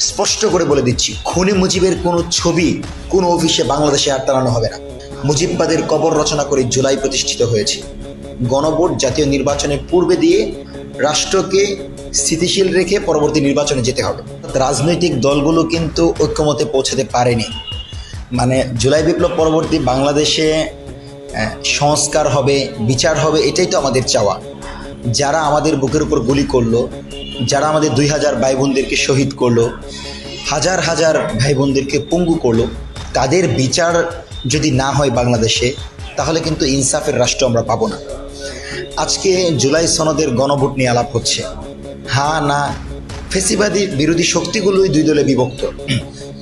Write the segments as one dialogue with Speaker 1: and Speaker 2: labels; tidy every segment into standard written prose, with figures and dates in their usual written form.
Speaker 1: স্পষ্ট করে বলে দিচ্ছি, খুনি মুজিবের কোনো ছবি কোনো অফিসে বাংলাদেশে আর টানানো হবে না। মুজিববাদের কবর রচনা করে জুলাই প্রতিষ্ঠিত হয়েছে। গণভোট জাতীয় নির্বাচনের পূর্বে দিয়ে রাষ্ট্রকে স্থিতিশীল রেখে পরবর্তী নির্বাচনে যেতে হবে। রাজনৈতিক দলগুলো কিন্তু ঐক্যমতে পৌঁছাতে পারেনি। মানে জুলাই বিপ্লব পরবর্তী বাংলাদেশে সংস্কার হবে, বিচার হবে, এটাই তো আমাদের চাওয়া। যারা আমাদের বুকের উপর গুলি করলো, যারা আমাদের 2000 ভাই বোনদেরকে শহীদ করলো, হাজার হাজার ভাই বোনদেরকে পঙ্গু করলো, তাদের বিচার যদি না হয় বাংলাদেশে, তাহলে কিন্তু ইনসাফের রাষ্ট্র আমরা পাবো না। আজকে জুলাই সনদের গণভোট নিয়ে আলাপ হচ্ছে। হ্যাঁ না, ফেসিবাদী বিরোধী শক্তিগুলোই দুই দলে বিভক্ত।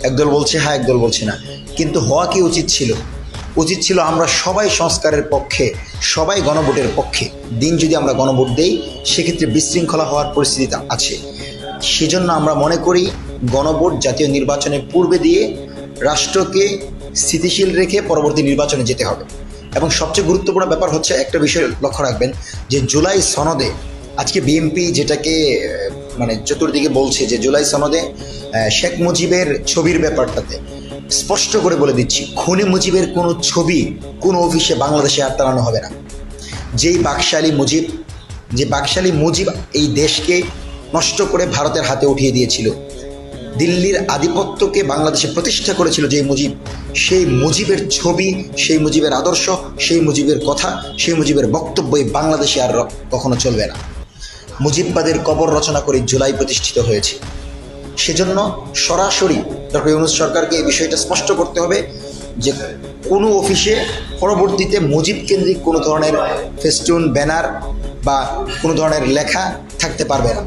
Speaker 1: একদল বলছে হ্যাঁ, একদল বলছে না। কিন্তু হওয়া কি উচিত ছিল? উচিত ছিল আমরা সবাই সংস্কারের পক্ষে, সবাই গণভোটের পক্ষে। দিন যদি আমরা গণভোট দেই, সেক্ষেত্রে বিশৃঙ্খলা হওয়ার পরিস্থিতি আছে। সেজন্য আমরা মনে করি গণভোট জাতীয় নির্বাচনের পূর্বে দিয়ে রাষ্ট্রকে স্থিতিশীল রেখে পরবর্তী নির্বাচনে যেতে হবে। এবং সবচেয়ে গুরুত্বপূর্ণ ব্যাপার হচ্ছে, একটা বিষয় লক্ষ্য রাখবেন যে জুলাই সনদে আজকে বিএনপি যেটাকে মানে চতুর্দিকে বলছে যে জুলাই সনদে শেখ মুজিবের ছবির ব্যাপারটাতে স্পষ্ট করে বলে দিচ্ছি, খুনি মুজিবের কোনো ছবি কোনো অফিসে বাংলাদেশে আর টানানো হবে না। যে বাকশালী মুজিব এই দেশকে নষ্ট করে ভারতের হাতে উঠিয়ে দিয়েছিল, দিল্লির আধিপত্যকে বাংলাদেশে প্রতিষ্ঠা করেছিল যে মুজিব, সেই মুজিবের ছবি, সেই মুজিবের আদর্শ, সেই মুজিবের কথা, সেই মুজিবের বক্তব্যই বাংলাদেশে আর কখনো চলবে না। মুজিববাদের কবর রচনা করে জুলাই প্রতিষ্ঠিত হয়েছে। সেজন্য সরাসরি ডক্টর ইউনূস সরকারকে এই বিষয়টা স্পষ্ট করতে হবে যে কোনো অফিসে পরবর্তীতে মুজিব কেন্দ্রিক কোনো ধরনের ফেস্টুন, ব্যানার বা কোনো ধরনের লেখা থাকতে পারবে না।